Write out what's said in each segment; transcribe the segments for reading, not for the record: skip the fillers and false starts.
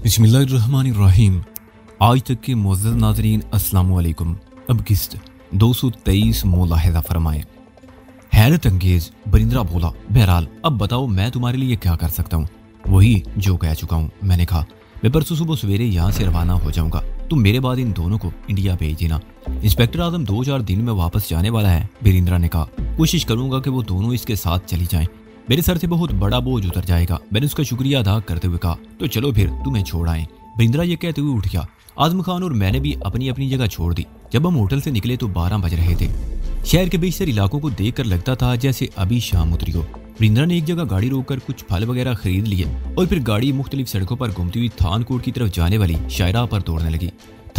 बिस्मिल्लाहिर्रहमानिर्रहीम। आज तक के मुअज़्ज़ज़ नाज़रीन अस्सलाम वालेकुम। अब किस्त 223 मुलाहिज़ा फरमाएं। हैरत अंगेज बरिंद्रा बोला, बहरहाल अब बताओ मैं तुम्हारे लिए क्या कर सकता हूँ। वही जो कह चुका हूँ। मैंने कहा मैं परसों सुबह सवेरे यहाँ से रवाना हो जाऊँगा, तुम मेरे बाद इन दोनों को इंडिया भेज देना। इंस्पेक्टर आजम 2-4 दिन में वापस जाने वाला है। बरिंद्रा ने कहा कोशिश करूंगा कि वो दोनों इसके साथ चली जाएं। मेरे सर से बहुत बड़ा बोझ उतर जाएगा। मैंने उसका शुक्रिया अदा करते हुए कहा तो चलो फिर तुम्हें छोड़ आए। बरिंद्रा ये कहते हुए उठ गया। आजम खान और मैंने भी अपनी अपनी जगह छोड़ दी। जब हम होटल से निकले तो 12 बज रहे थे। शहर के बेशतर इलाकों को देखकर लगता था जैसे अभी शाम उतरी हो। बरिंद्रा ने एक जगह गाड़ी रोककर कुछ फल वगैरह खरीद लिए और फिर गाड़ी मुख्तलिफ सड़कों पर घूमती हुई थानकोट की तरफ जाने वाली शायरा पर दौड़ने लगी।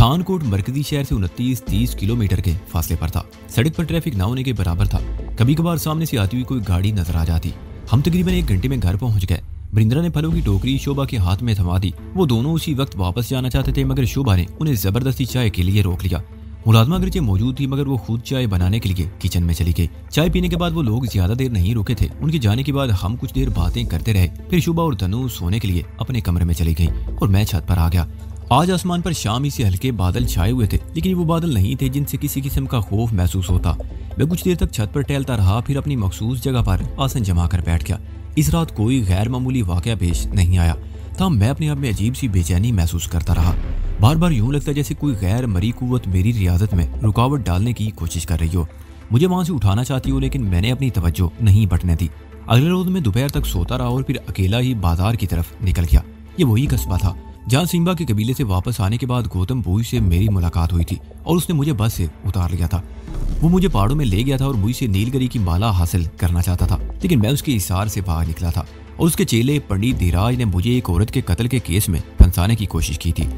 थानकोट मरकजी शहर से 29-30 किलोमीटर के फासले पर था। सड़क पर ट्रैफिक न होने के बराबर था। कभी कभार सामने से आती हुई कोई गाड़ी नजर आ जाती। हम तकरीबन 1 घंटे में घर पहुंच गए। बरिंद्रा ने फलों की टोकरी शोभा के हाथ में थमा दी। वो दोनों उसी वक्त वापस जाना चाहते थे, मगर शोभा ने उन्हें जबरदस्ती चाय के लिए रोक लिया। मुलाजमा अगरचे मौजूद थी, मगर वो खुद चाय बनाने के लिए किचन में चली गई। चाय पीने के बाद वो लोग ज्यादा देर नहीं रुके थे। उनके जाने के बाद हम कुछ देर बातें करते रहे। फिर शोभा और धनु सोने के लिए अपने कमरे में चली गई और मैं छत पर आ गया। आज आसमान पर शाम से हल्के बादल छाए हुए थे, लेकिन वो बादल नहीं थे जिनसे किसी किस्म का खौफ महसूस होता। मैं कुछ देर तक छत पर टहलता रहा, फिर अपनी मखसूस जगह पर आसन जमा कर बैठ गया। इस रात कोई गैर मामूली वाकया पेश नहीं आया था। मैं अपने आप में अजीब सी बेचैनी महसूस करता रहा। बार बार यूं लगता जैसे कोई गैर मरी कुव्वत मेरी रियाजत में रुकावट डालने की कोशिश कर रही हो, मुझे वहां से उठाना चाहती हो, लेकिन मैंने अपनी तवज्जो नहीं बटने दी। अगले रोज मैं दोपहर तक सोता रहा और फिर अकेला ही बाजार की तरफ निकल गया। ये वही कस्बा था जहाँ सिम्बा के कबीले से वापस आने के बाद गौतम भूई से मेरी मुलाकात हुई थी और उसने मुझे बस से उतार लिया था। वो मुझे पहाड़ों में ले गया था और मुझसे नीलगिरी की माला हासिल करना चाहता था, लेकिन मैं उसके इशार से बाहर निकला था और उसके चेले पंडित धीराज ने मुझे एक औरत के कत्ल के केस में फंसाने की कोशिश की थी।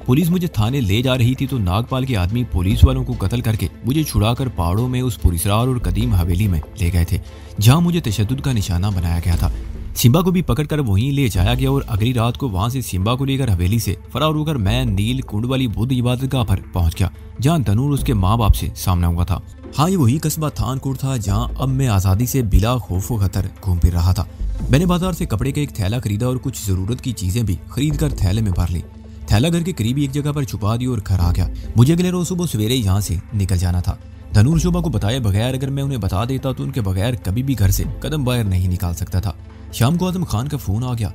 पुलिस मुझे थाने ले जा रही थी तो नागपाल के आदमी पुलिस वालों को कत्ल करके मुझे छुड़ाकर पहाड़ों में उस पुरस्कार और कदीम हवेली में ले गए थे, जहाँ मुझे तशद्दुद का निशाना बनाया गया था। सिम्बा को भी पकड़कर वहीं ले जाया गया और अगली रात को वहां से सिम्बा को लेकर हवेली से फरार होकर मैं नील कुंड वाली बुद्ध इबादतगाह पर पहुंच गया, जहां धनुर उसके माँ बाप से सामना हुआ था। हाँ, ये वही कस्बा थानकोट था जहां अब मैं आज़ादी से बिला खौफ व खतर घूम फिर रहा था। मैंने बाजार से कपड़े का एक थैला खरीदा और कुछ जरूरत की चीजें भी खरीद कर थैले में भर ली। थैला घर के करीब एक जगह पर छुपा दी और घर आ गया। मुझे अगले रोज सुबह सवेरे यहाँ से निकल जाना था। धनुर शोभा को बताए बगैर अगर मैं उन्हें बता देता तो उनके बगैर कभी भी घर से कदम बाहर नहीं निकाल सकता था। शाम को आजम खान का फोन आ गया।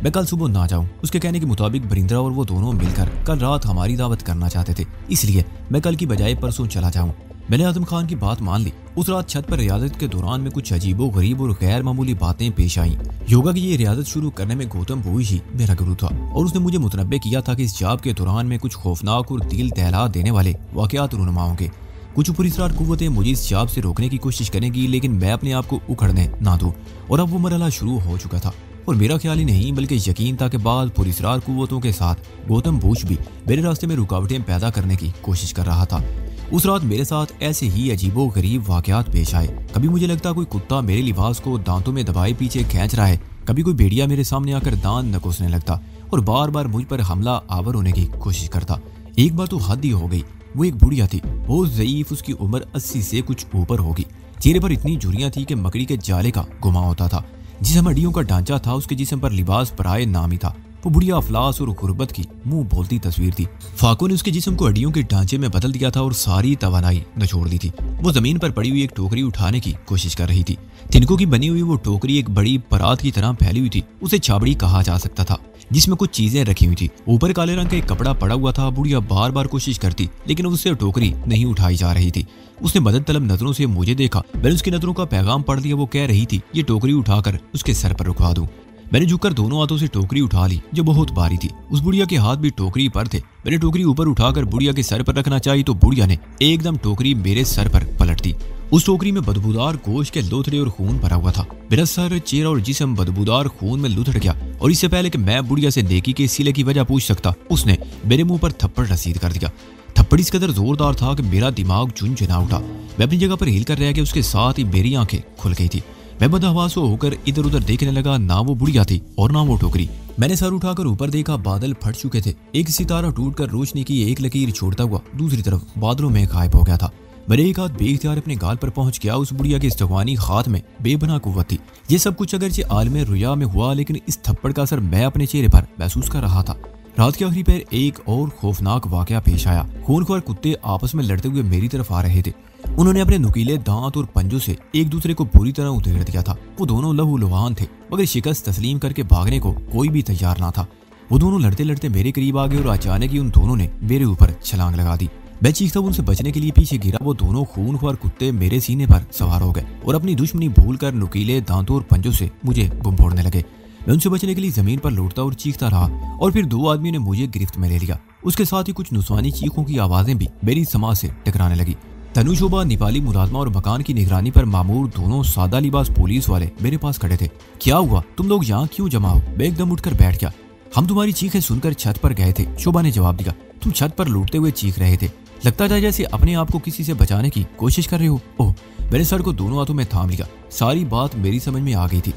मैं कल सुबह ना जाऊं। उसके कहने के मुताबिक बरिंद्रा और वो दोनों मिलकर कल रात हमारी दावत करना चाहते थे, इसलिए मैं कल की बजाय परसों चला जाऊं। मैंने आजम खान की बात मान ली। उस रात छत पर रियाजत के दौरान में कुछ अजीबो गरीब और गैर मामूली बातें पेश आईं। योगा की ये रियाजत शुरू करने में गौतम भूई ही मेरा गुरु था और उसने मुझे मुतनब्बे किया था कि इस जाप के दौरान में कुछ खौफनाक और दिल दहला देने वाले वाकयात रूनुमा होंगे। कुछ पुरस्कार कुव्वतें मुझे इस जाप से रोकने की कोशिश करेंगी, लेकिन मैं अपने आप को उखड़ने ना दूं। और अब वो मरहला शुरू हो चुका था और मेरा ख्याल ही नहीं बल्कि यकीन था कि बाद पुरस्कार कुव्वतों के साथ गौतम भूष भी मेरे रास्ते में रुकावटें पैदा करने की कोशिश कर रहा था। उस रात मेरे साथ ऐसे ही अजीबो गरीब वाकयात पेश आए। कभी मुझे लगता कोई कुत्ता मेरे लिबास को दांतों में दबाए पीछे खींच रहा है, कभी कोई भेड़िया मेरे सामने आकर दांत नकोसने लगता और बार बार मुझ पर हमला आवर होने की कोशिश करता। एक बार तो हद ही हो गई। वो एक बुढ़िया थी, बहुत ज़ईफ, उसकी उम्र 80 से कुछ ऊपर होगी। चेहरे पर इतनी झुर्रियां थी कि मकड़ी के जाले का गुमा होता था। जिसम हड्डियों का ढांचा था, उसके जिस्म पर लिबास पराए नामी था। वो बुढ़िया अफलास और गुर्बत की मुंह बोलती तस्वीर थी। फाको ने उसके जिस्म को हड्डियों के ढांचे में बदल दिया था और सारी तवानाई निचोड़ दी थी। वो जमीन पर पड़ी हुई एक टोकरी उठाने की कोशिश कर रही थी। तिनकों की बनी हुई वो टोकरी एक बड़ी परात की तरह फैली हुई थी। उसे छाबड़ी कहा जा सकता था, जिसमें कुछ चीजें रखी हुई थी। ऊपर काले रंग का एक कपड़ा पड़ा हुआ था। बुढ़िया बार बार कोशिश करती, लेकिन उससे टोकरी नहीं उठाई जा रही थी। उसने मदद तलब नजरों से मुझे देखा। मैंने उसकी नजरों का पैगाम पढ़ लिया। वो कह रही थी ये टोकरी उठाकर उसके सर पर रुकवा दूं। मैंने झुककर दोनों हाथों से टोकरी उठा ली, जो बहुत भारी थी। उस बुढ़िया के हाथ भी टोकरी पर थे। मैंने टोकरी ऊपर उठाकर बुढ़िया के सर पर रखना चाहिए तो बुढ़िया ने एकदम टोकरी मेरे सर पर पलट दी। उस टोकरी में बदबूदार गोश्त के लोथड़े और खून भरा हुआ था। मेरा सर, चेहरा और जिस्म बदबूदार खून में लुथड़ गया और इससे पहले कि मैं बुढ़िया से नेकी के सिले की वजह पूछ सकता, उसने मेरे मुंह पर थप्पड़ रसीद कर दिया। थप्पड़ इस कदर जोरदार था कि मेरा दिमाग झुनझुना उठा। मैं अपनी जगह पर हिल कर रह गया। उसके साथ ही मेरी आंखें खुल गई थी। मैं बदहवास होकर इधर उधर देखने लगा। ना वो बुढ़िया थी और ना वो टोकरी। मैंने सर उठाकर ऊपर देखा, बादल फट चुके थे। एक सितारा टूटकर रोशनी की एक लकीर छोड़ता हुआ दूसरी तरफ बादलों में गायब हो गया था। मेरे एक हाथ बेइख्तियार अपने गाल पर पहुंच गया। उस बुढ़िया की इस्तगवानी हाथ में बेबना कुव्वत थी। ये सब कुछ अगरचे आलमे रुया में हुआ, लेकिन इस थप्पड़ का असर मैं अपने चेहरे पर महसूस कर रहा था। रात के आखिरी पहर एक और खौफनाक वाकया पेश आया। खूनख्वार कुत्ते आपस में लड़ते हुए मेरी तरफ आ रहे थे। उन्होंने अपने नुकीले दांत और पंजों से एक दूसरे को बुरी तरह उधेड़ दिया था। वो दोनों लहूलुहान थे, मगर शिकस्त तस्लीम करके भागने को कोई भी तैयार ना था। वो दोनों लड़ते लड़ते मेरे करीब आ गए और अचानक ही उन दोनों ने मेरे ऊपर छलांग लगा दी। मैं चीखता उनसे बचने के लिए पीछे गिरा। वो दोनों खूनख्वार कुत्ते मेरे सीने पर सवार हो गए और अपनी दुश्मनी भूलकर नुकीले दांतों और पंजों से मुझे घुमफोड़ने लगे। मैं उनसे बचने के लिए जमीन पर लौटता और चीखता रहा और फिर दो आदमियों ने मुझे गिरफ्त में ले लिया। उसके साथ ही कुछ नुस्वानी चीखों की आवाजें भी मेरी समाज से टकराने लगी। तनु शोभा, नेपाली मुलाजमा और मकान की निगरानी पर मामूर दोनों सादा लिबास पुलिस वाले मेरे पास खड़े थे। क्या हुआ? तुम लोग यहाँ क्यों जमा हो? मैं एकदम उठकर बैठ गया। हम तुम्हारी चीखें सुनकर छत पर गए थे, शोभा ने जवाब दिया। तुम छत पर लूटते हुए चीख रहे थे, लगता था जैसे अपने आप को किसी से बचाने की कोशिश कर रहे हो। ओह, मैंने सर को दोनों हाथों में थाम लिया। सारी बात मेरी समझ में आ गई थी।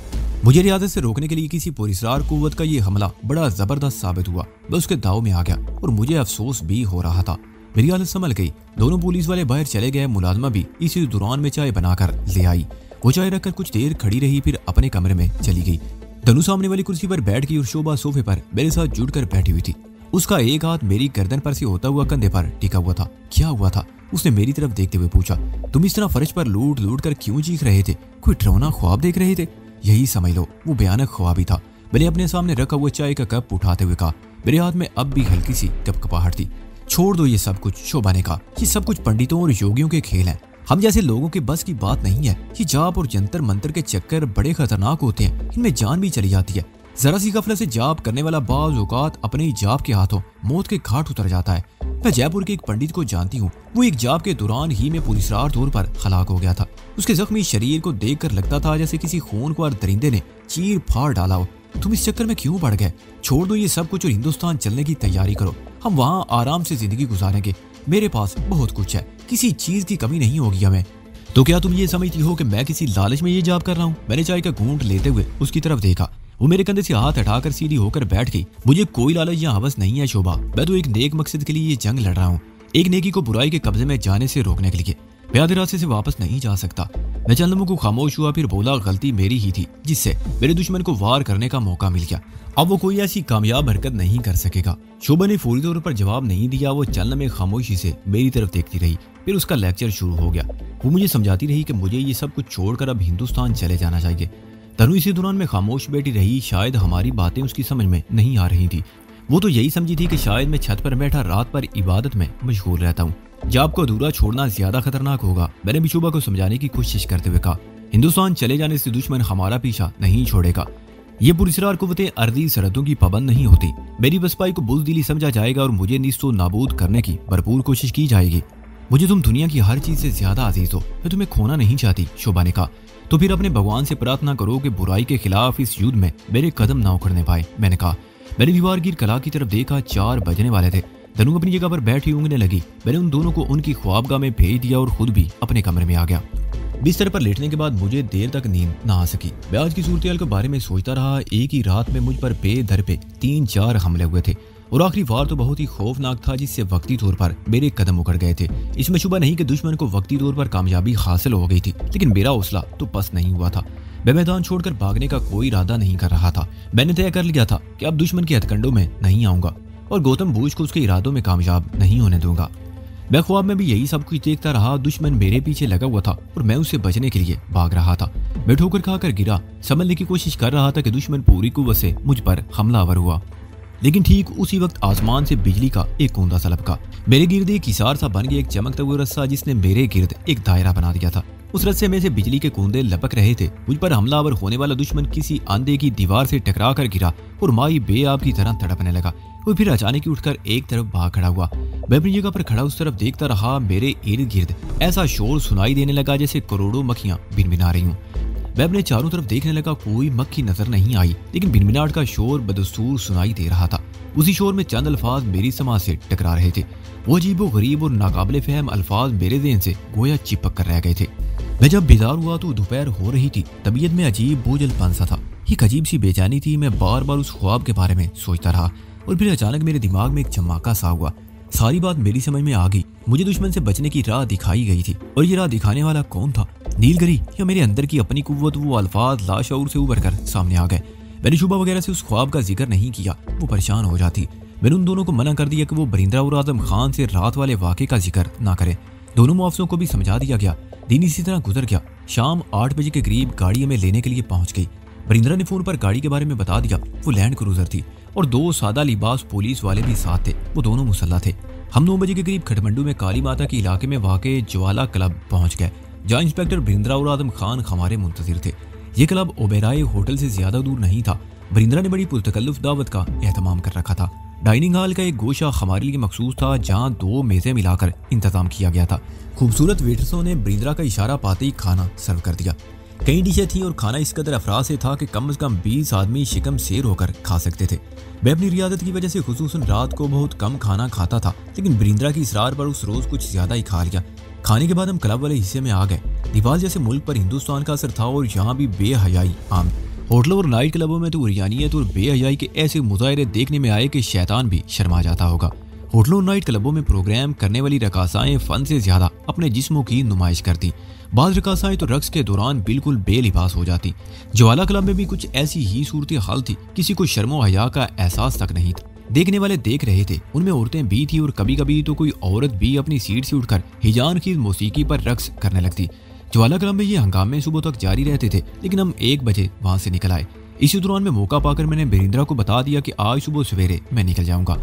मुझे रियासत से रोकने के लिए किसी पुरस्कार कुव्वत का ये हमला बड़ा जबरदस्त साबित हुआ। मैं उसके दाव में आ गया और मुझे अफसोस भी हो रहा था। मेरी हालत संभल गई। दोनों पुलिस वाले बाहर चले गए। मुलाजमा भी इसी दौरान में चाय बनाकर ले आई। वो चाय रखकर कुछ देर खड़ी रही, फिर अपने कमरे में चली गई। तनु सामने वाली कुर्सी पर बैठ गई और शोभा सोफे पर मेरे साथ जुड़कर बैठी हुई थी। उसका एक हाथ मेरी गर्दन पर से होता हुआ कंधे पर टिका हुआ था। क्या हुआ था? उसने मेरी तरफ देखते हुए पूछा। तुम इस तरह फर्श पर लूट लूट कर क्यों चीख रहे थे? कोई डरावना ख्वाब देख रहे थे? यही समझ लो, वो भयानक ख्वाब ही था। मैंने अपने सामने रखा हुआ चाय का कप उठाते हुए कहा। मेरे हाथ में अब भी हल्की सी कपकपाहट थी। छोड़ दो ये सब कुछ, शोभा ने कहा। ये सब कुछ पंडितों और योगियों के खेल हैं। हम जैसे लोगों के बस की बात नहीं है। ये जाप और जंतर मंत्र के चक्कर बड़े खतरनाक होते हैं, इनमें जान भी चली जाती है। जरा सी गफलत से जाप करने वाला बाज़ औक़ात अपने ही जाप के हाथों मौत के घाट उतर जाता है। मैं जयपुर के एक पंडित को जानती हूँ। वो एक जाप के दौरान ही में पुलिसरार तौर पर हलाक हो गया था। उसके जख्मी शरीर को देखकर लगता था जैसे किसी खूनख्वार दरिंदे ने चीर फाड़ डाला हो। तुम इस चक्कर में क्यों पड़ गए? छोड़ दो ये सब कुछ और हिंदुस्तान चलने की तैयारी करो। हम वहाँ आराम से जिंदगी गुजारेंगे। मेरे पास बहुत कुछ है, किसी चीज की कमी नहीं होगी हमें। तो क्या तुम ये समझती हो कि मैं किसी लालच में ये जाप कर रहा हूँ? मैंने चाय का घूंट लेते हुए उसकी तरफ देखा। वो मेरे कंधे से हाथ हटाकर सीधी होकर बैठ गई। मुझे कोई लालच या हवस नहीं है शोभा। मैं तो एक नेक मकसद के लिए ये जंग लड़ रहा हूँ, एक नेकी को बुराई के कब्जे में जाने से रोकने के लिए। मैं आधे रास्ते से वापस नहीं जा सकता। मैं चंद लम्हों को खामोश हुआ, फिर बोला, गलती मेरी ही थी जिससे मेरे दुश्मन को वार करने का मौका मिल गया। अब वो कोई ऐसी कामयाब हरकत नहीं कर सकेगा। शोभा ने फौरी तौर पर जवाब नहीं दिया। वो चंद लम्हे खामोशी से मेरी तरफ देखती रही। फिर उसका लेक्चर शुरू हो गया। वो मुझे समझाती रही कि मुझे ये सब कुछ छोड़कर अब हिंदुस्तान चले जाना चाहिए। तनु इसी दौरान में खामोश बैठी रही। शायद हमारी बातें उसकी समझ में नहीं आ रही थी। वो तो यही समझी थी कि शायद मैं छत पर बैठा रात पर इबादत में मशगूल रहता हूँ। जाप को अधूरा छोड़ना ज्यादा खतरनाक होगा। मैंने भी शोभा को समझाने की कोशिश करते हुए कहा, हिंदुस्तान चले जाने से दुश्मन हमारा पीछा नहीं छोड़ेगा। ये पुरस्कार कुव्वतें अर्दी सरहदों की पाबंद नहीं होती। मेरी बसपाई को बुज़दिली समझा जाएगा और मुझे निस्तो नाबूद करने की भरपूर कोशिश की जाएगी। मुझे तुम दुनिया की हर चीज से ज्यादा अजीज हो। मैं तुम्हें खोना नहीं चाहती, शोभा ने कहा। तो फिर अपने भगवान से प्रार्थना करो कि बुराई के खिलाफ इस युद्ध में मेरे कदम ना उखड़ने पाए, मैंने कहा। मैंने दीवारगीर कला की तरफ देखा। 4 बजने वाले थे। तनु अपनी जगह पर बैठी ऊँगने लगी। मैंने उन दोनों को उनकी ख्वाबगाह में भेज दिया और खुद भी अपने कमरे में आ गया। बिस्तर पर लेटने के बाद मुझे देर तक नींद ना आ सकी। मैं आज की सूरत के बारे में सोचता रहा। एक ही रात में मुझ पर बेधर पे 3-4 हमले हुए थे और आखिरी वार तो बहुत ही खौफनाक था, जिससे वक्ती तौर पर मेरे कदम उखड़ गए थे। इसमें शुबा नहीं कि दुश्मन को वक्ती तौर पर कामयाबी हासिल हो गई थी, लेकिन मेरा हौसला तो पस्त नहीं हुआ था। मैं मैदान छोड़कर भागने का कोई इरादा नहीं कर रहा था। मैंने तय कर लिया था कि अब दुश्मन के हथकंडों में नहीं आऊंगा और गौतम भूज को उसके इरादों में कामयाब नहीं होने दूंगा। मैं ख्वाब में भी यही सब कुछ देखता रहा। दुश्मन मेरे पीछे लगा हुआ था और मैं उससे बचने के लिए भाग रहा था। मैं ठोकर खाकर गिरा, संभलने की कोशिश कर रहा था कि दुश्मन पूरी कुव्वत से मुझ पर हमलावर हुआ। लेकिन ठीक उसी वक्त आसमान से बिजली का एक कूंदा सा लपका। मेरे गिर्द एक हिसार सा बन गया, एक चमकता हुआ रस्सा जिसने मेरे गिर्द एक दायरा बना दिया था। उस रस्से में से बिजली के कूंदे लपक रहे थे। मुझ पर हमलावर होने वाला दुश्मन किसी आंधे की दीवार से टकरा कर गिरा और माई बेआब की तरह तड़पने लगा। वो फिर अचानक ही उठकर एक तरफ भाग खड़ा हुआ। मैं अपनी जगह पर खड़ा उस तरफ देखता रहा। मेरे इर्द गिर्द ऐसा शोर सुनाई देने लगा जैसे करोड़ों मक्खियां भिनभिना रही हूँ। मैं अपने चारों तरफ देखने लगा। कोई मक्खी नजर नहीं आई, लेकिन भिनभिनाहट का शोर बदस्तूर सुनाई दे रहा था। उसी शोर में चंद अल्फाज मेरी समाज से टकरा रहे थे। वो अजीबो गरीब और नाकाबिले फहम अल्फाज मेरे ज़हन से गोया चिपक कर रह गए थे। मैं जब बेदार हुआ तो दोपहर हो रही थी। तबीयत में अजीब बोझलपन सा था। एक अजीब सी बेचैनी थी। मैं बार बार उस ख्वाब के बारे में सोचता रहा और फिर अचानक मेरे दिमाग में एक चमाका सा हुआ। सारी बात मेरी समझ में आ गई। मुझे दुश्मन से बचने की राह दिखाई गई थी और ये राह दिखाने वाला कौन था? नीलगिरी या मेरे अंदर की अपनी कुव्वत? वो अल्फाज लाशऊर से उभर कर सामने आ गए। मैंने शुबा वगैरह से उस ख्वाब का जिक्र नहीं किया, वो परेशान हो जाती। मैंने उन दोनों को मना कर दिया कि वो बरिंद्रा और आजम खान से रात वाले वाक़े का जिक्र ना करें। दोनों मुआवजों को भी समझा दिया गया। दिन इसी तरह गुजर गया। शाम 8 बजे के करीब गाड़ी हमें लेने के लिए पहुंच गई। बरिंद्रा ने फोन पर गाड़ी के बारे में बता दिया। वो लैंड क्रूजर थी और 2 सादा लिबास पुलिस वाले भी साथ थे। वो दोनों मुसल्ला थे। हम 9 बजे के करीब खटमंडू में काली माता के इलाके में वाक़े ज्वाला क्लब पहुंच गए, जहाँ इंस्पेक्टर बरिंद्रा और आजम खान हमारे मुंतजिर थे। ये क्लब ओबेराय होटल से ज्यादा दूर नहीं था। बरिंद्रा ने बड़ी पुरतकल्लुफ दावत का एहतमाम कर रखा था। डाइनिंग हॉल का एक गोशा हमारे लिए मखसूस था, जहाँ 2 मेज़ें मिलाकर इंतजाम किया गया था। खूबसूरत वेटर्सों ने बरिंद्रा का इशारा पाते ही खाना सर्व कर दिया। कई डिशें थीं और खाना इस कदर अफराज से था कि कम से कम 20 आदमी शिकम शेर होकर खा सकते थे। मैं अपनी रियादत की वजह से खुसूसन रात को बहुत कम खाना खाता था, लेकिन बरिंद्रा की इसरार पर उस रोज़ कुछ ज़्यादा ही खा लिया। खाने के बाद हम क्लब वाले हिस्से में आ गए। दीवाल जैसे मुल्क पर हिंदुस्तान का असर था और यहाँ भी बेहयाई आम। होटलों और नाइट क्लबों में तो उरियानियत और बेहयाई के ऐसे मुजाहरे देखने में आए कि शैतान भी शर्मा जाता होगा। होटलों और नाइट क्लबों में प्रोग्राम करने वाली रकासाएं फन से ज्यादा अपने जिस्मों की नुमाइश करती। बाद रकासाएं तो रक्स के दौरान बिल्कुल बेलिबास हो जाती। ज्वाला क्लब में भी कुछ ऐसी ही सूरत हाल थी। किसी को शर्मो हया का एहसास तक नहीं था। देखने वाले देख रहे थे, उनमें औरतें भी थी और कभी कभी तो कोई औरत भी अपनी सीट से उठकर हिजान की मौसीकी पर रक्स करने लगती। ज्वाला क्लब में ये हंगामे सुबह तक जारी रहते थे, लेकिन हम 1 बजे वहां से निकल आए। इसी दौरान में मौका पाकर मैंने बरिंद्रा को बता दिया कि आज सुबह सवेरे मैं निकल जाऊंगा।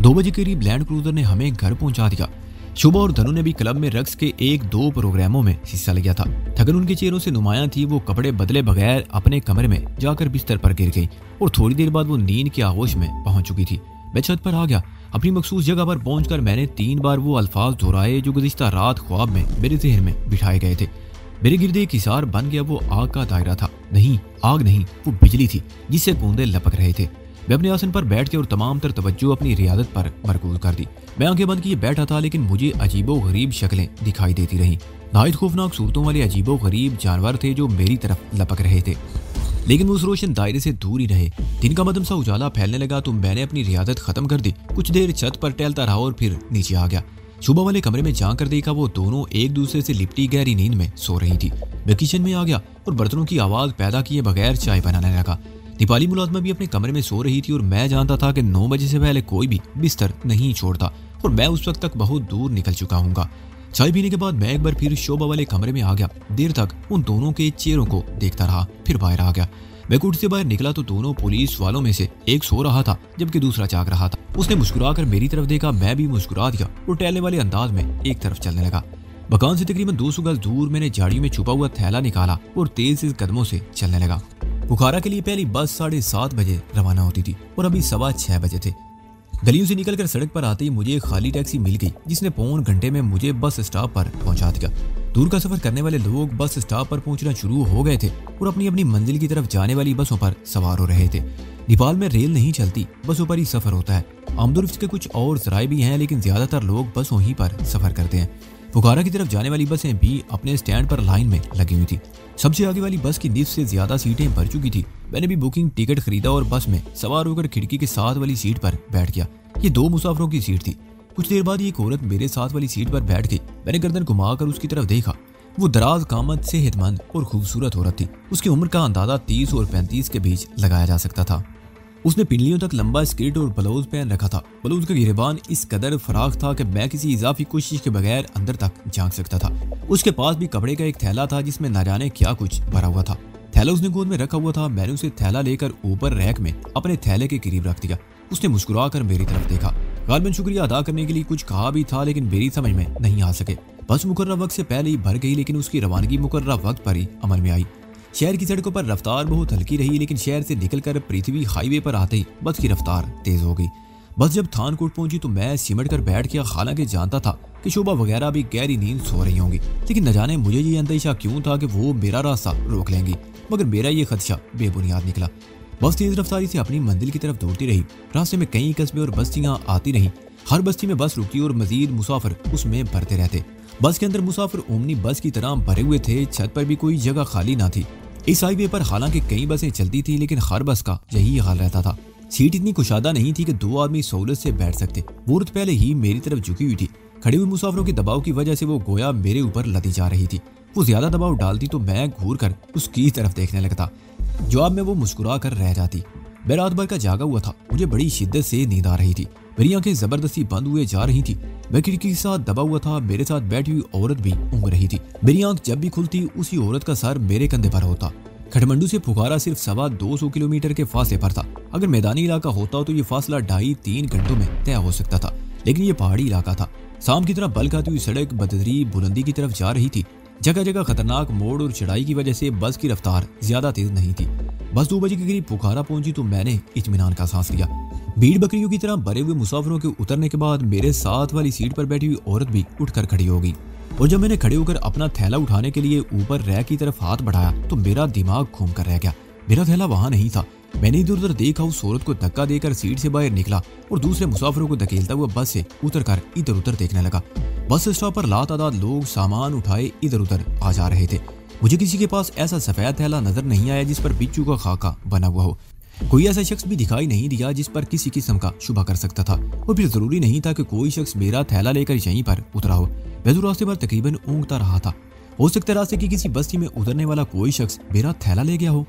2 बजे करीब लैंड क्रूजर ने हमें घर पहुंचा दिया। शुभा और धनु ने भी क्लब में रक्स के 1-2 प्रोग्रामों में हिस्सा लिया था। थकन उनके चेहरों से नुमायां थी। वो कपड़े बदले बगैर अपने कमरे में जाकर बिस्तर पर गिर गई और थोड़ी देर बाद वो नींद के आगोश में पहुंच चुकी थी। मैं छत पर आ गया। अपनी मखसूस जगह पर पहुंचकर मैंने 3 बार वो अल्फाज दोहराए जो गुज़िश्ता रात ख्वाब में मेरे ज़हन में बिठाए गए थे। मेरे गिरदे एक हिसार बन गया। वो आग का दायरा था। नहीं, आग नहीं, वो बिजली थी जिससे बूंदे लपक रहे थे। मैं अपने आसन पर बैठ के और तमाम तर तवज्जो अपनी रियादत पर मरकूज कर दी। मैं आंखें बंद किए बैठा था, लेकिन मुझे अजीबो गरीब शक्लें दिखाई देती रहीं। नाहित खौफनाक सूरतों वाले अजीबो गरीब जानवर थे जो मेरी तरफ लपक रहे थे, लेकिन वो उस रोशन दायरे से दूर ही रहे। दिन का मदम सा उजाला फैलने लगा तो मैंने अपनी रियादत खत्म कर दी। कुछ देर छत पर टहलता रहा और फिर नीचे आ गया। सुबह वाले कमरे में जाकर देखा वो दोनों एक दूसरे से लिपटी गहरी नींद में सो रही थी। मैं किचन में आ गया और बर्तनों की आवाज पैदा किए बगैर चाय बनाने लगा। दीपाली मुलाजमा भी अपने कमरे में सो रही थी और मैं जानता था कि 9 बजे से पहले कोई भी बिस्तर नहीं छोड़ता और मैं उस वक्त तक बहुत दूर निकल चुका हूँगा। चाय पीने के बाद मैं एक बार फिर शोभा वाले कमरे में आ गया। देर तक उन दोनों के चेहरों को देखता रहा, फिर बाहर आ गया। मैं कुर्सी से बाहर निकला तो दोनों पुलिस वालों में से एक सो रहा था जबकि दूसरा जाग रहा था। उसने मुस्कुराकर मेरी तरफ देखा, मैं भी मुस्कुरा दिया और टहलने वाले अंदाज में एक तरफ चलने लगा। मकान से तकरीबन 200 गज दूर मैंने झाड़ियों में छुपा हुआ थैला निकाला और तेज कदमों से चलने लगा। बुखारा के लिए पहली बस 7:30 बजे रवाना होती थी और अभी 6:15 बजे थे। गलियों से निकलकर सड़क पर आते ही मुझे एक खाली टैक्सी मिल गई जिसने पौन घंटे में मुझे बस स्टॉप पर पहुंचा दिया। दूर का सफर करने वाले लोग बस स्टॉप पर पहुंचना शुरू हो गए थे और अपनी अपनी मंजिल की तरफ जाने वाली बसों पर सवार हो रहे थे। नेपाल में रेल नहीं चलती, बसों पर ही सफर होता है। आमदोरफ्त के कुछ और जराए भी हैं, लेकिन ज्यादातर लोग बसों ही पर सफर करते हैं। बुखारा की तरफ जाने वाली बसें भी अपने स्टैंड पर लाइन में लगी हुई थी। सबसे आगे वाली बस की निस्फ से ज्यादा सीटें भर चुकी थी। मैंने भी बुकिंग टिकट खरीदा और बस में सवार होकर खिड़की के साथ वाली सीट पर बैठ गया। ये 2 मुसाफिरों की सीट थी। कुछ देर बाद एक औरत मेरे साथ वाली सीट पर बैठ गई। मैंने गर्दन घुमाकर उसकी तरफ देखा। वो दराज कामत, सेहतमंद और खूबसूरत औरत थी। उसकी उम्र का अंदाजा 30 और 35 के बीच लगाया जा सकता था। उसने पिंडलियों तक लंबा स्कर्ट और ब्लाउज पहन रखा था। ब्लाउज का गिरेबान इस कदर फराख था कि मैं किसी इजाफी कोशिश के बगैर अंदर तक झांक सकता था। उसके पास भी कपड़े का एक थैला था जिसमें न जाने क्या कुछ भरा हुआ था। थैला उसने गोद में रखा हुआ था। मैंने उसे थैला लेकर ऊपर रैक में अपने थैले के करीब रख दिया। उसने मुस्कुराकर मेरी तरफ देखा। गालबन शुक्रिया अदा करने के लिए कुछ कहा भी था, लेकिन मेरी समझ में नहीं आ सके। बस मुकर्रर वक्त से पहले ही भर गई, लेकिन उसकी रवानगी मुकर्रर वक्त पर ही अमल में आई। शहर की सड़कों पर रफ्तार बहुत हल्की रही, लेकिन शहर से निकलकर पृथ्वी हाईवे पर आते ही बस की रफ्तार तेज हो गई। बस जब थानकोट पहुंची तो मैं सिमट कर बैठ गया। हालांकि जानता था कि शोभा वगैरह भी गहरी नींद सो रही होंगी, लेकिन न जाने मुझे ये अंदेशा क्यों था कि वो मेरा रास्ता रोक लेंगी। मगर मेरा ये खदशा बेबुनियाद निकला। बस तेज रफ्तारी से अपनी मंजिल की तरफ दौड़ती रही। रास्ते में कई कस्बे और बस्तियां आती रहीं। हर बस्ती में बस रुकती और मजीद मुसाफिर उसमें भरते रहते। बस के अंदर मुसाफिर ओमनी बस की तरह भरे हुए थे। छत पर भी कोई जगह खाली ना थी। इस हाईवे पर हालांकि कई बसें चलती थी, लेकिन हर बस का यही हाल रहता था। सीट इतनी कुशादा नहीं थी कि 2 आदमी सहूलत से बैठ सकते। वो औरत पहले ही मेरी तरफ झुकी हुई थी। खड़े हुए मुसाफिरों के दबाव की वजह से वो गोया मेरे ऊपर लदी जा रही थी। वो ज्यादा दबाव डालती तो मैं घूर कर उसकी तरफ देखने लगता। जवाब में वो मुस्कुरा कर रह जाती। मैं रात भर का जागा हुआ था। मुझे बड़ी शिद्दत से नींद आ रही थी। मेरी आंखें जबरदस्ती बंद हुए जा रही थी। मैं खिड़की के साथ दबा हुआ था। मेरे साथ बैठी हुई औरत भी ऊँग रही थी। मेरी आंख जब भी खुलती उसी औरत का सर मेरे कंधे पर होता। काठमांडू से पुखारा सिर्फ 250 किलोमीटर के फासले पर था। अगर मैदानी इलाका होता तो ये फासला 2.5-3 घंटों में तय हो सकता था, लेकिन ये पहाड़ी इलाका था। शाम की तरह बल खाती हुई सड़क बदतरीब बुलंदी की तरफ जा रही थी। जगह जगह खतरनाक मोड़ और चढ़ाई की वजह से बस की रफ्तार ज्यादा तेज नहीं थी। बस 2 बजे के करीब पुखारा पहुंची तो मैंने इत्मीनान का सांस लिया। भीड़ बकरियों की तरह भरे हुए मुसाफिरों के उतरने के बाद मेरे साथ वाली सीट पर बैठी हुई औरत भी उठकर खड़ी हो गई, और जब मैंने खड़े होकर अपना थैला उठाने के लिए ऊपर रैक की तरफ हाथ बढ़ाया तो मेरा दिमाग घूम कर रह गया। मेरा थैला वहां नहीं था। मैंने इधर उधर देखा, उस औरत को धक्का देकर सीट से बाहर निकला और दूसरे मुसाफिरों को धकेलता हुआ बस से उतरकर इधर उधर देखने लगा। बस स्टॉप पर लातादाद लोग सामान उठाए इधर उधर आ जा रहे थे। मुझे किसी के पास ऐसा सफेद थैला नजर नहीं आया जिस पर बिच्छू का खाका बना हुआ हो। कोई ऐसा शख्स भी दिखाई नहीं दिया जिस पर किसी किस्म का शुबा कर सकता था, और फिर जरूरी नहीं था कि कोई शख्स मेरा थैला लेकर यहीं पर उतरा हो। मैं तो रास्ते पर तकरीबन ऊँगता रहा था। हो सकता है रास्ते की किसी बस्ती में उतरने वाला कोई शख्स मेरा थैला ले गया हो।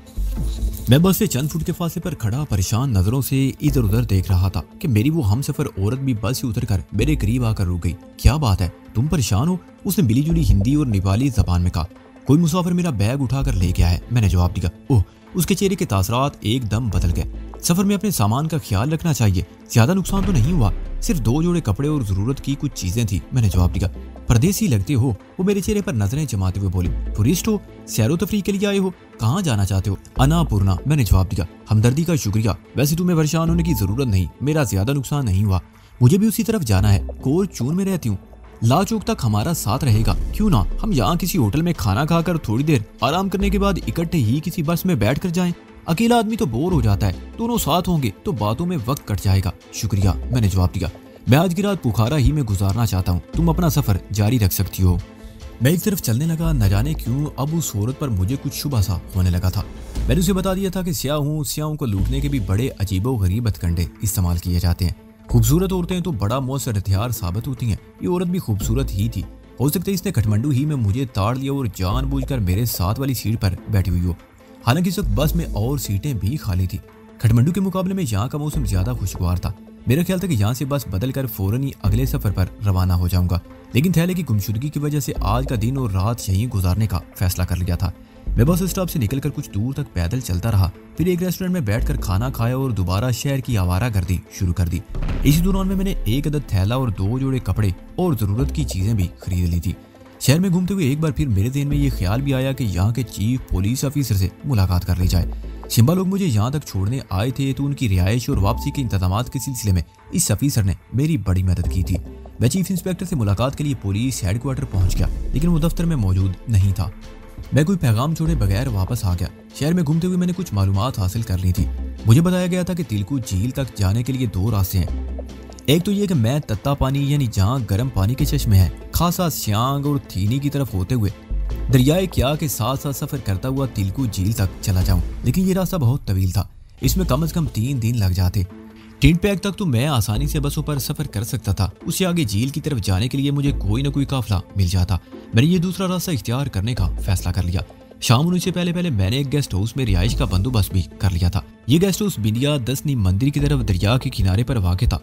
मैं बस से चंद फुट के फासले पर खड़ा परेशान नजरों से इधर उधर देख रहा था कि मेरी वो हमसफर औरत भी बस से उतरकर मेरे करीब आकर रुक गई। क्या बात है, तुम परेशान हो? उसने मिली जुली हिंदी और नेपाली जबान में कहा। कोई मुसाफिर मेरा बैग उठाकर ले गया है, मैंने जवाब दिया। ओह, उसके चेहरे के तासरात एकदम बदल गए। सफर में अपने सामान का ख्याल रखना चाहिए, ज्यादा नुकसान तो नहीं हुआ, सिर्फ 2 जोड़े कपड़े और जरूरत की कुछ चीजें थी, मैंने जवाब दिया। परदेसी लगते हो, वो मेरे चेहरे पर नजरें जमाते हुए बोली। टूरिस्ट हो, सैरो तफरी के लिए आए हो, कहाँ जाना चाहते हो? अन्नपूर्णा, मैंने जवाब दिया। हमदर्दी का शुक्रिया, वैसे तुम्हें परेशान होने की जरूरत नहीं, मेरा ज्यादा नुकसान नहीं हुआ। मुझे भी उसी तरफ जाना है, कोर चून में रहती हूँ। लाल चौक तक हमारा साथ रहेगा, क्यों ना हम यहाँ किसी होटल में खाना खाकर थोड़ी देर आराम करने के बाद इकट्ठे ही किसी बस में बैठ कर जाएं। अकेला आदमी तो बोर हो जाता है, दोनों साथ होंगे तो बातों में वक्त कट जाएगा। शुक्रिया, मैंने जवाब दिया। मैं आज की रात पुखारा ही में गुजारना चाहता हूँ, तुम अपना सफर जारी रख सकती हो। मैं एक तरफ चलने लगा। न जाने क्यों अब उस औरत पर मुझे कुछ शुबा सा होने लगा था। मैंने उसे बता दिया था कि स्याहों को लूटने के भी बड़े अजीबो गरीब हथकंडे इस्तेमाल किए जाते हैं। खूबसूरत औरतें तो बड़ा मौसर हथियार साबित होती हैं। ये औरत भी खूबसूरत ही थी। हो सकता है इसने काठमांडू ही में मुझे ताड़ लिया और जानबूझकर मेरे साथ वाली सीट पर बैठी हुई हो। हालांकि इस वक्त बस में और सीटें भी खाली थी। काठमांडू के मुकाबले में यहाँ का मौसम ज्यादा खुशगवार था। मेरा ख्याल था कि यहाँ से बस बदल कर फौरन ही अगले सफर पर रवाना हो जाऊंगा, लेकिन थैले की गुमशुदगी की वजह से आज का दिन और रात यहीं गुजारने का फैसला कर लिया था। मैं बस स्टॉप से निकलकर कुछ दूर तक पैदल चलता रहा, फिर एक रेस्टोरेंट में बैठकर खाना खाया और दोबारा शहर की आवारागर्दी शुरू कर दी। इसी दौरान में मैंने एक अदद थैला और 2 जोड़े कपड़े और जरूरत की चीजें भी खरीद ली थी। शहर में घूमते हुए एक बार फिर मेरे ज़हन में ये ख्याल भी आया कि यहाँ के चीफ पुलिस ऑफिसर से मुलाकात कर ली जाए। शिम्बा लोग मुझे यहाँ तक छोड़ने आए थे तो उनकी रिहाइश और वापसी के इंतजामात के सिलसिले में इस ऑफिसर ने मेरी बड़ी मदद की थी। मैं चीफ इंस्पेक्टर से मुलाकात के लिए पुलिस हेडक्वार्टर पहुंच गया, लेकिन वो दफ्तर में मौजूद नहीं था। मैं कोई पैगाम छोड़े बगैर वापस आ गया। शहर में घूमते हुए मैंने कुछ मालूमात हासिल कर ली थी। मुझे बताया गया था कि तिलकू झील तक जाने के लिए 2 रास्ते हैं। एक तो ये कि मैं तत्ता पानी यानी जहाँ गर्म पानी के चश्मे हैं खासा स्यांग और थीनी की तरफ होते हुए दरियाए क्या के साथ साथ सफर करता हुआ तिलकू झील तक चला जाऊं, लेकिन ये रास्ता बहुत तवील था। इसमें कम से कम 3 दिन लग जाते। टिंट पैक तक तो मैं आसानी से बसों पर सफर कर सकता था, उससे आगे झील की तरफ जाने के लिए मुझे कोई ना कोई काफिला मिल जाता। मैंने ये दूसरा रास्ता इख्तियार करने का फैसला कर लिया। शाम होने से पहले मैंने एक गेस्ट हाउस में रिहाइश का बंदोबस्त भी कर लिया था। ये गेस्ट हाउस बिंदिया दसनी मंदिर की तरफ दरिया के किनारे पर वाक़ था।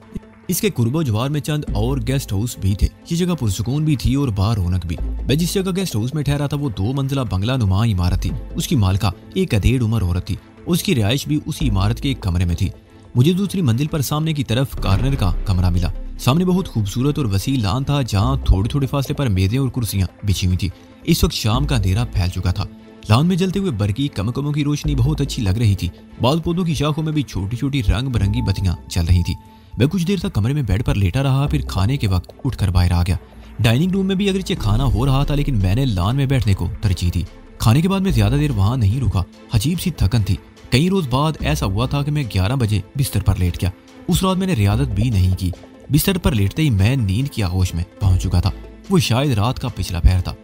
इसके कुर्बो जवार में चंद और गेस्ट हाउस भी थे। ये जगह पुरसुकून भी थी और बाहर रौनक भी। मैं जिस जगह गेस्ट हाउस में ठहरा था वो 2 मंजिला बंगला नुमा इमारत थी। उसकी मालका एक अधेड़ उम्र औरत थी। उसकी रिहाइश भी उसी इमारत के एक कमरे में थी। मुझे दूसरी मंजिल पर सामने की तरफ कॉर्नर का कमरा मिला। सामने बहुत खूबसूरत और वसी लान था जहाँ थोड़े थोड़े फासले पर मेजें और कुर्सियां बिछी हुई थी। इस वक्त शाम का अंधेरा फैल चुका था। लान में जलते हुए बरकी कमकमों की रोशनी बहुत अच्छी लग रही थी। बाद पौधों की शाखों में भी छोटी छोटी रंग बिरंगी बत्तियां चल रही थी। मैं कुछ देर तक कमरे में बेड पर लेटा रहा, फिर खाने के वक्त उठकर बाहर आ गया। डाइनिंग रूम में भी अगरचे खाना हो रहा था, लेकिन मैंने लान में बैठने को तरजीह दी। खाने के बाद मैं ज्यादा देर वहां नहीं रुका। अजीब सी थकन थी। कई रोज बाद ऐसा हुआ था कि मैं 11 बजे बिस्तर पर लेट गया। उस रात मैंने रियादत भी नहीं की। बिस्तर पर लेटते ही मैं नींद की आगोश में पहुंच चुका था। वो शायद रात का पिछला पहर था।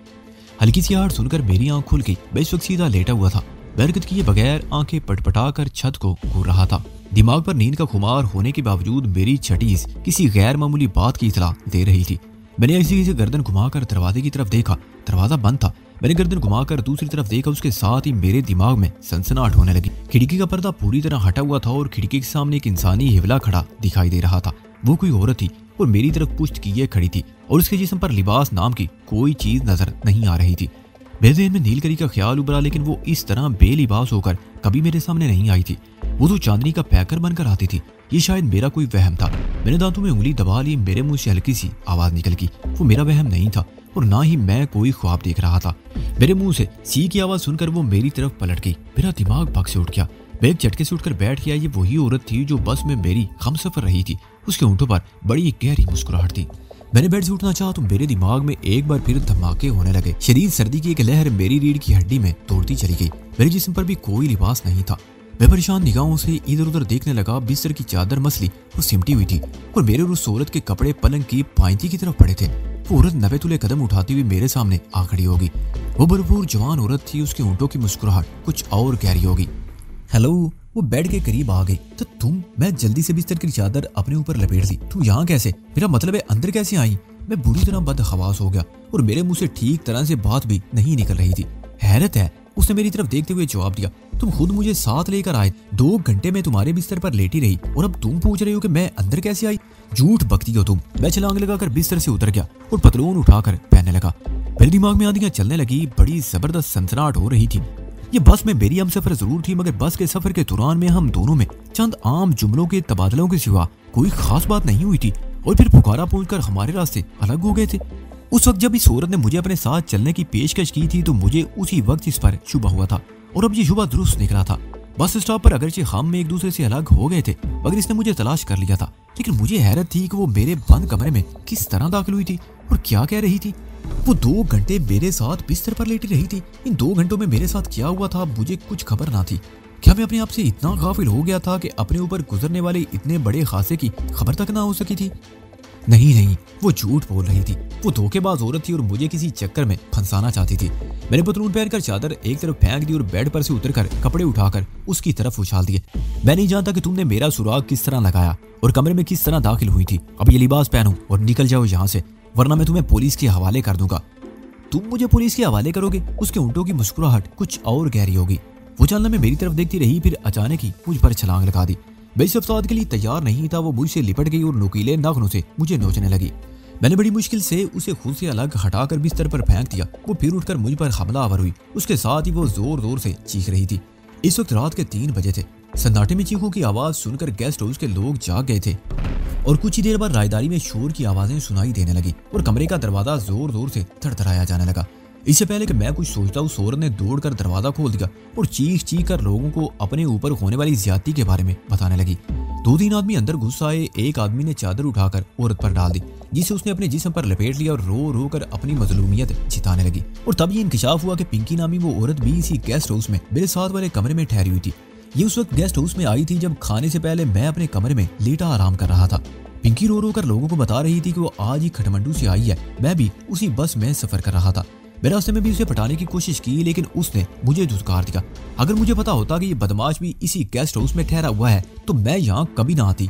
हल्की सी आहट सुनकर मेरी आंख खुल गई। मैं इस वक्त सीधा लेटा हुआ था। बरकत किए बगैर आंखें पटपटा कर छत को घूर रहा था। दिमाग पर नींद का खुमार होने के बावजूद मेरी छटीज किसी गैर मामूली बात की इतला दे रही थी। मैंने ऐसी से गर्दन घुमाकर दरवाजे की तरफ देखा। दरवाजा बंद था। मैंने गर्दन घुमाकर दूसरी तरफ देखा, उसके साथ ही मेरे दिमाग में सनसनाहट होने लगी। खिड़की का पर्दा पूरी तरह हटा हुआ था और खिड़की के सामने एक इंसानी हिवला खड़ा दिखाई दे रहा था। वो कोई औरत थी और मेरी तरफ पुश्त किए खड़ी थी और उसके जिस्म पर लिबास नाम की कोई चीज नजर नहीं आ रही थी। मेरे ज़हन में नीलकरी का ख्याल उभरा, लेकिन वो इस तरह बेलिबास होकर कभी मेरे सामने नहीं आई थी। वो तो चांदनी का पैकर बनकर आती थी। ये शायद मेरा कोई वहम था। मैंने दांतों में उंगली दबा ली, मेरे मुंह से हल्की सी आवाज निकल गई। वो मेरा वहम नहीं था और ना ही मैं कोई ख्वाब देख रहा था। मेरे मुंह से सी की आवाज सुनकर वो मेरी तरफ पलट गई। मेरा दिमाग भग से उठ गया। मैं एक झटके से उठकर बैठ गया। ये वही औरत थी जो बस में मेरी हमसफर रही थी। उसके होंठों पर बड़ी गहरी मुस्कुराहट थी। मैंने बेड से उठना चाहा तो मेरे दिमाग में एक बार फिर धमाके होने लगे। शरीर सर्दी की एक लहर मेरी रीढ़ की हड्डी में दौड़ती चली गई। मेरे जिस्म पर भी कोई लिबास नहीं था। मैं परेशान निगाहों से इधर उधर देखने लगा। बिस्तर की चादर मसली और सिमटी हुई थी और मेरे और उस औरत के कपड़े पलंग की पायंती की तरफ पड़े थे। वो औरत नबे तुले कदम उठाती हुई मेरे सामने आ खड़ी होगी। वो भरपूर जवान औरत थी। उसके होंठों की मुस्कुराहट कुछ और गहरी होगी। हेलो। वो बेड के करीब आ गई। तो तुम? मैं जल्दी से बिस्तर की चादर अपने ऊपर लपेट ली। तू यहाँ कैसे? मेरा मतलब है अंदर कैसे आई? मैं बुरी तरह बदहवास हो गया और मेरे मुंह से ठीक तरह से बात भी नहीं निकल रही थी। हैरत है, उसने मेरी तरफ देखते हुए जवाब दिया। तुम खुद मुझे साथ लेकर आए, 2 घंटे में तुम्हारे बिस्तर पर लेटी रही और अब तुम पूछ रहे हो कि मैं अंदर कैसे आई? झूठ बकती हो तुम। मैं छलांग लगाकर बिस्तर से उतर गया और पतलून उठाकर पहनने लगा। मेरे दिमाग में आंधियां चलने लगी। बड़ी जबरदस्त सनसनाहट हो रही थी। ये बस में मेरी हम सफर जरूर थी, मगर बस के सफर के दौरान में हम दोनों में चंद आम जुमलों के तबादलों के सिवा कोई खास बात नहीं हुई थी और फिर पुकारा पहुंचकर हमारे रास्ते अलग हो गए थे। उस वक्त जब इस औरत ने मुझे अपने साथ चलने की पेशकश की थी तो मुझे उसी वक्त इस पर शुबा हुआ था और अब ये शुबा दुरुस्त निकला था। बस स्टॉप पर अगरचे हम एक दूसरे से अलग हो गए थे, मगर इसने मुझे तलाश कर लिया था। लेकिन मुझे हैरत थी कि वो मेरे बंद कमरे में किस तरह दाखिल हुई थी और क्या कह रही थी। वो 2 घंटे मेरे साथ बिस्तर पर लेटी रही थी। इन 2 घंटों में मेरे साथ क्या हुआ था मुझे कुछ खबर ना थी। क्या मैं अपने आप से इतना गाफिल हो गया था कि अपने ऊपर गुजरने वाले इतने बड़े हादसे की खबर तक ना हो सकी थी? नहीं, वो झूठ बोल रही थी। वो धोखेबाज औरत थी और मुझे किसी चक्कर में फंसाना चाहती थी। मैंने पतलून पहनकर चादर एक तरफ फेंक दी और बेड पर से उतरकर कपड़े उठाकर उसकी तरफ उछाल दिए। मैं नहीं जानता कि तुमने मेरा सुराग किस तरह लगाया और कमरे में किस तरह दाखिल हुई थी। अब ये लिबास पहनो और निकल जाओ यहाँ से, वरना मैं तुम्हें पुलिस के हवाले कर दूंगा। तुम मुझे पुलिस के हवाले करोगे? उसके होंठों की मुस्कुराहट कुछ और गहरी होगी। वो चालना में मेरी तरफ देखती रही, फिर अचानक ही मुझ पर छलांग लगा दी। मैं इस अवसाद के लिए तैयार नहीं था। वो मुझसे लिपट गई और नुकीले नाखूनों से मुझे नोचने लगी। मैंने बड़ी मुश्किल से उसे खुद से अलग हटाकर बिस्तर पर फेंक दिया। वो फिर उठकर मुझ पर हमलावर हुई। उसके साथ ही वो जोर जोर से चीख रही थी। इस वक्त रात के 3 बजे थे। सन्नाटे में चीखों की आवाज सुनकर गेस्ट हाउस के लोग जाग गए थे और कुछ ही देर बाद रायदारी में शोर की आवाजें सुनाई देने लगी और कमरे का दरवाजा जोर जोर से थरथराया जाने लगा। इससे पहले कि मैं कुछ सोचता उस औरत ने दौड़कर दरवाजा खोल दिया और चीख कर लोगों को अपने ऊपर होने वाली ज्यादती के बारे में बताने लगी। 2-3 आदमी अंदर घुस आए। एक आदमी ने चादर उठाकर औरत पर डाल दी, जिसे उसने अपने जिस्म पर लपेट लिया और रो रो कर अपनी मजलूमियत जिताने लगी। और तब ये इंकशाफ हुआ कि पिंकी नामी वो औरत भी इसी गेस्ट हाउस में मेरे साथ वाले कमरे में ठहरी हुई थी। ये उस वक्त गेस्ट हाउस में आई थी जब खाने से पहले मैं अपने कमरे में लेटा आराम कर रहा था। पिंकी रो रो कर लोगों को बता रही थी कि वो आज ही खटमंडू से आई है। मैं भी उसी बस में सफर कर रहा था। मैं रास्ते में भी उसे पटाने की कोशिश की, लेकिन उसने मुझे धुतकार दिया। अगर मुझे पता होता कि ये बदमाश भी इसी गेस्ट हाउस में ठहरा हुआ है तो मैं यहाँ कभी ना आती।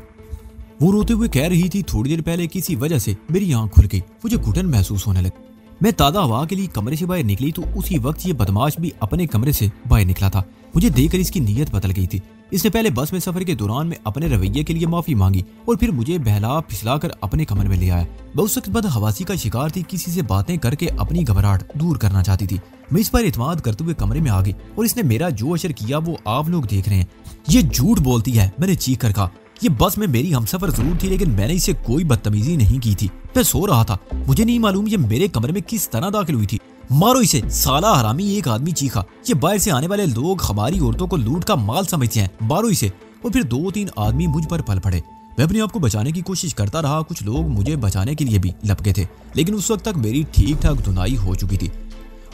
वो रोते हुए कह रही थी, थोड़ी देर पहले किसी वजह से मेरी आंख खुल गई, मुझे घुटन महसूस होने लगी। मैं ताज़ा हवा के लिए कमरे से बाहर निकली तो उसी वक्त ये बदमाश भी अपने कमरे से बाहर निकला था। मुझे देखकर इसकी नीयत बदल गई थी। इसने पहले बस में सफर के दौरान में अपने रवैये के लिए माफी मांगी और फिर मुझे बहला फिसला कर अपने कमरे में ले आया। मैं उस वक्त बदहवासी का शिकार थी, किसी से बातें करके अपनी घबराहट दूर करना चाहती थी। मैं इस पर इत्मीनान करते हुए कमरे में आ गई और इसने मेरा जो असर किया वो आप लोग देख रहे हैं। ये झूठ बोलती है, मैंने चीख कर कहा। ये बस में मेरी हमसफर जरूर थी, लेकिन मैंने इसे कोई बदतमीजी नहीं की थी। मैं सो रहा था, मुझे नहीं मालूम ये मेरे कमरे में किस तरह दाखिल हुई थी। मारो इसे, साला हरामी, एक आदमी चीखा। ये बाहर से आने वाले लोग हमारी औरतों को लूट का माल समझते हैं, मारो इसे। और फिर 2-3 आदमी मुझ पर पल पड़े। मैं अपने आप को बचाने की कोशिश करता रहा। कुछ लोग मुझे बचाने के लिए भी लपके थे, लेकिन उस वक्त तक मेरी ठीक ठाक धुनाई हो चुकी थी।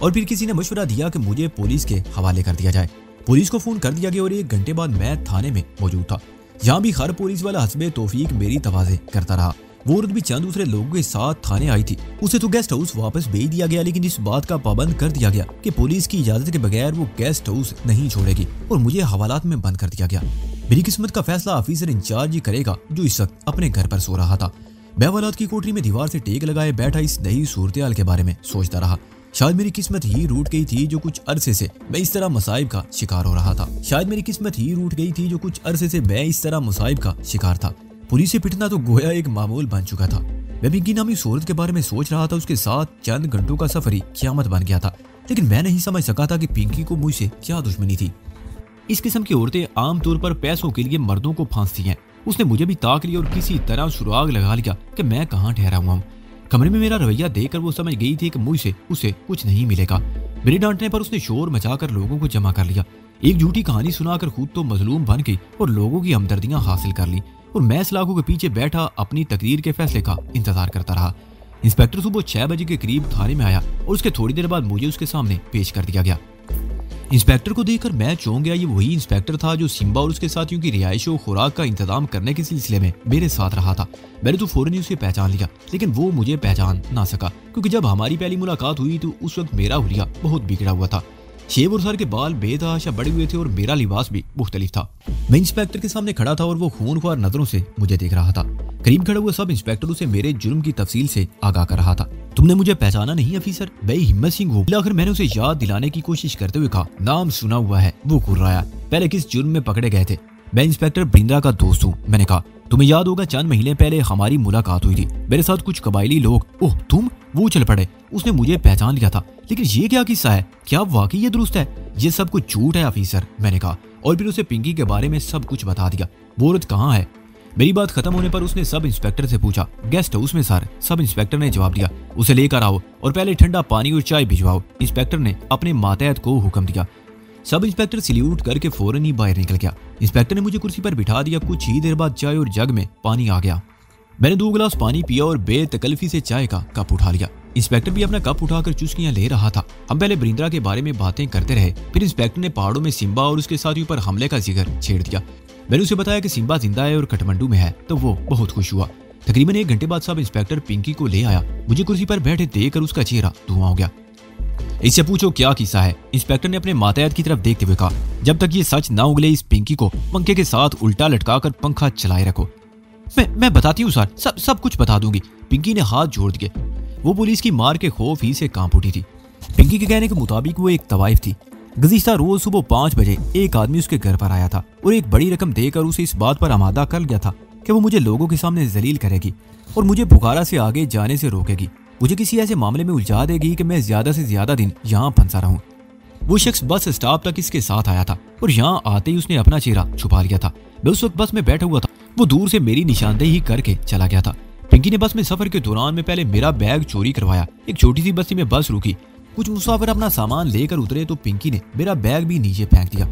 और फिर किसी ने मशवरा दिया कि मुझे पुलिस के हवाले कर दिया जाए। पुलिस को फोन कर दिया गया और 1 घंटे बाद मैं थाने में मौजूद था। यहाँ भी हर पुलिस वाला हस्बे तौफीक मेरी तवाज़े करता रहा। वो औरत भी चंद दूसरे लोगों के साथ थाने आई थी। उसे तो गेस्ट हाउस वापस भेज दिया गया, लेकिन इस बात का पाबंद कर दिया गया कि पुलिस की इजाजत के बगैर वो गेस्ट हाउस नहीं छोड़ेगी और मुझे हवालात में बंद कर दिया गया। मेरी किस्मत का फैसला ऑफिसर इंचार्ज ही करेगा, जो इस वक्त अपने घर पर सो रहा था। मैं हवालात की कोठरी में दीवार से टेक लगाए बैठा इस नई सूरत हाल के बारे में सोचता रहा। शायद मेरी किस्मत ही रूठ गई थी जो कुछ अरसे से मैं इस तरह मसाइब का शिकार हो रहा था। शायद मेरी किस्मत ही रूठ गई थी जो कुछ अरसे से मैं इस तरह मसाइब का शिकार था। पुलिस से पिटना तो गोया एक मामूल बन चुका था। मैं पिंकी नामी उस औरत के बारे में सोच रहा था। उसके साथ चंद घंटों का सफर ही क़यामत बन गया था। लेकिन मैं नहीं समझ सका था कि पिंकी को मुझसे क्या दुश्मनी थी। इस किस्म की औरतें आमतौर पर पैसों के लिए मर्दों को फांसती हैं। उसने मुझे भी ताक लिया और किसी तरह सुराग लगा लिया कि मैं कहाँ ठहरा हुआ हूँ। कमरे में मेरा रवैया देखकर वो समझ गई थी कि मुझसे उसे कुछ नहीं मिलेगा। मेरे डांटने पर उसने शोर मचाकर लोगों को जमा कर लिया। एक झूठी कहानी सुनाकर खुद तो मजलूम बन गई और लोगों की हमदर्दियां हासिल कर ली। और मैं सलाखों के पीछे बैठा अपनी तकरीर के फैसले का इंतजार करता रहा। इंस्पेक्टर सुबह 6 बजे के करीब थाने में आया और उसके थोड़ी देर बाद मुझे उसके सामने पेश कर दिया गया। इंस्पेक्टर को देखकर मैं चौंक गया। ये वही इंस्पेक्टर था जो सिम्बा और उसके साथियों की रिहाइश और खुराक का इंतजाम करने के सिलसिले में मेरे साथ रहा था। मैंने तो फौरन ही उसे पहचान लिया, लेकिन वो मुझे पहचान ना सका, क्योंकि जब हमारी पहली मुलाकात हुई तो उस वक्त मेरा हुलिया बहुत बिगड़ा हुआ था। शेव और सर के बाल बेतहाशा बड़े हुए थे और मेरा लिबास भी मुख्तलिफ था। मैं इंस्पेक्टर के सामने खड़ा था और वो खूनख्वार नजरों से मुझे देख रहा था। करीब खड़ा हुआ सब इंस्पेक्टर उसे मेरे जुर्म की तफसील से आगाह कर रहा था। तुमने मुझे पहचाना नहीं अफीसर, मैं हिम्मत सिंह हूँ। आखिर मैंने उसे याद दिलाने की कोशिश करते हुए कहा, नाम सुना हुआ है। वो कुर्राया, पहले किस जुर्म में पकड़े गए थे? मैं इंस्पेक्टर बरिंद्रा का दोस्त हूँ। मैंने कहा, तुम्हें याद होगा चंद महीने पहले हमारी मुलाकात हुई थी। मेरे साथ कुछ कबायली लोग। ओह तुम? वो चल पड़े। उसने मुझे पहचान लिया था। लेकिन ये क्या किस्सा है? क्या वाकई ये दुरुस्त है? ये सब कुछ झूठ है अफीसर, मैंने कहा, और फिर उसे पिंकी के बारे में सब कुछ बता दिया। वो औरत कहाँ है? मेरी बात खत्म होने पर उसने सब इंस्पेक्टर से पूछा। गेस्ट हाउस में सर, सब इंस्पेक्टर ने जवाब दिया। उसे लेकर आओ और पहले ठंडा पानी और चाय भिजवाओ। इंस्पेक्टर ने अपने मातहत को हुक्म दिया। सब इंस्पेक्टर सल्यूट करके फौरन ही बाहर निकल गया। इंस्पेक्टर ने मुझे कुर्सी पर बिठा दिया। कुछ ही देर बाद चाय और जग में पानी आ गया। मैंने 2 गिलास पानी पिया और बेतकल्फी से चाय का कप उठा लिया। इंस्पेक्टर भी अपना कप उठाकर चुस्कियां ले रहा था। हम पहले बरिंद्रा के बारे में बातें करते रहे। फिर इंस्पेक्टर ने पहाड़ों में सिम्बा और उसके साथियों पर हमले का जिक्र छेड़ दिया। मैंने उसे बताया कि सिम्बा जिंदा है और काठमांडू में है, तो वो बहुत खुश हुआ। तकरीबन 1 घंटे बाद सब इंस्पेक्टर पिंकी को ले आया। मुझे कुर्सी पर बैठे देखकर उसका चेहरा धुआं हो गया। इससे पूछो क्या किस्सा है? इंस्पेक्टर ने अपने मातहत की तरफ देखते हुए कहा। जब तक ये सच ना उगले इस पिंकी को पंखे के साथ उल्टा लटकाकर पंखा चलाए रखो। मैं बताती हूँ सर, सब कुछ बता दूंगी। पिंकी ने हाथ जोड़ दिए। वो पुलिस की मार के खौफ ही से कांप उठी थी। पिंकी के कहने के मुताबिक वो एक तवाइफ थी। गुज़िश्ता रोज सुबह 5 बजे एक आदमी उसके घर पर आया था और एक बड़ी रकम देकर उसे इस बात पर आमादा कर गया था कि वो मुझे लोगों के सामने जलील करेगी और मुझे बुखारा से आगे जाने से रोकेगी। मुझे किसी ऐसे मामले में उलझा देगी कि मैं ज्यादा से ज्यादा दिन यहाँ फंसा रहूं। वो शख्स बस स्टॉप तक इसके साथ आया था और यहाँ आते ही उसने अपना चेहरा छुपा लिया था। मैं उस वक्त बस में बैठा हुआ था। वो दूर से मेरी निशानदेही करके चला गया था। पिंकी ने बस में सफर के दौरान में पहले मेरा बैग चोरी करवाया। एक छोटी सी बस्ती में बस रुकी। कुछ मुसाफिर अपना सामान लेकर उतरे तो पिंकी ने मेरा बैग भी नीचे फेंक दिया।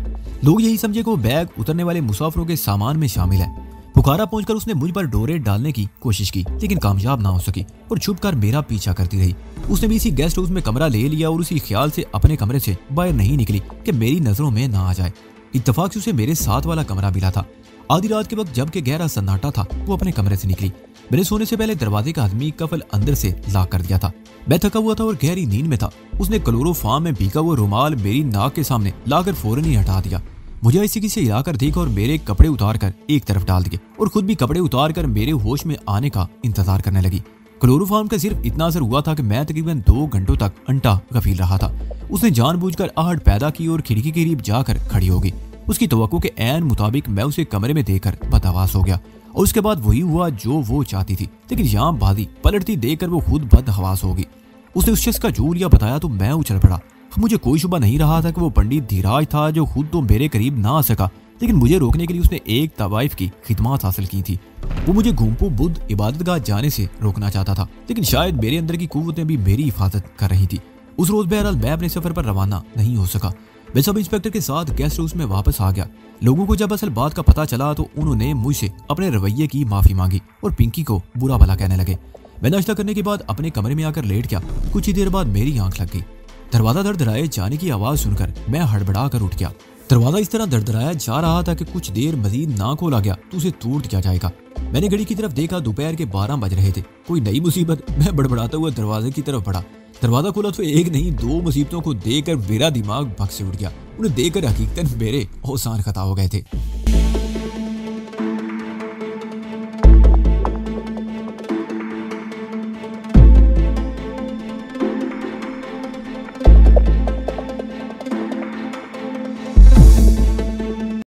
लोग यही समझे कि वो बैग उतरने वाले मुसाफिरों के सामान में शामिल है। बुखारा पहुंचकर उसने मुझ पर डोरे डालने की कोशिश की, लेकिन कामयाब ना हो सकी और छुपकर मेरा पीछा करती रही। उसने भी इसी गेस्ट हाउस में कमरा ले लिया और उसी ख्याल से अपने कमरे से बाहर नहीं निकली कि मेरी नजरों में ना आ जाए। इत्तेफाक से उसे मेरे साथ वाला कमरा मिला था। आधी रात के वक्त जबकि गहरा सन्नाटा था, वो अपने कमरे से निकली। मैंने सोने से पहले दरवाजे का आदमी कफल अंदर से लॉक कर दिया था। मैं थका हुआ था और गहरी नींद में था। उसने क्लोरोफॉर्म में भीगा हुआ रुमाल मेरी नाक के सामने लाकर फौरन ही हटा दिया। मुझे ऐसी किसी हिलाकर देखा और मेरे कपड़े उतार कर एक तरफ डाल दिए और खुद भी कपड़े उतार कर मेरे होश में आने का इंतजार करने लगी। क्लोरोफॉर्म का सिर्फ इतना असर हुआ था कि मैं तकरीबन 2 घंटों तक अंटा गफील रहा था। उसने जानबूझकर आहट पैदा की और खिड़की के करीब जाकर खड़ी हो गई। उसकी तवक्को के ऐन मुताबिक मैं उसे कमरे में देखकर बदहवास हो गया और उसके बाद वही हुआ जो वो चाहती थी। लेकिन यहाँ बादी पलटती देखकर वो खुद बदहवास हो गई। उसने उस शख्स का जूलिया बताया तो मैं उछल पड़ा। मुझे कोई शुबा नहीं रहा था कि वो पंडित धीराज था जो खुद तो मेरे करीब ना आ सका, लेकिन मुझे रोकने के लिए उसने एक तवाइफ की खिदमत हासिल की थी। वो मुझे घूमपू बुद्ध इबादतगाह जाने से रोकना चाहता था, लेकिन शायद मेरे अंदर की कुव्वतें भी मेरी हिफाजत कर रही थी। उस रोज बहरहाल मैं अपने सफर पर रवाना नहीं हो सका। मैं सब इंस्पेक्टर के साथ गेस्ट हाउस में वापस आ गया। लोगों को जब असल बात का पता चला तो उन्होंने मुझसे अपने रवैये की माफी मांगी और पिंकी को बुरा भला कहने लगे। मैं नाश्ता करने के बाद अपने कमरे में आकर लेट गया। कुछ ही देर बाद मेरी आंख लग गई। दरवाजा धड़धड़ाए जाने की आवाज सुनकर मैं हड़बड़ा कर उठ गया। दरवाजा इस तरह धड़धड़ाया जा रहा था कि कुछ देर मजीद ना खोला गया तो उसे तोड़ दिया जाएगा। मैंने घड़ी की तरफ देखा, दोपहर के 12 बज रहे थे। कोई नई मुसीबत? मैं बड़बड़ाता हुआ दरवाजे की तरफ बढ़ा। दरवाजा खोला तो एक नहीं 2 मुसीबतों को देखकर मेरा दिमाग भग से उठ गया। उन्हें देखकर हकीकतन मेरे औसान खता हो गए थे।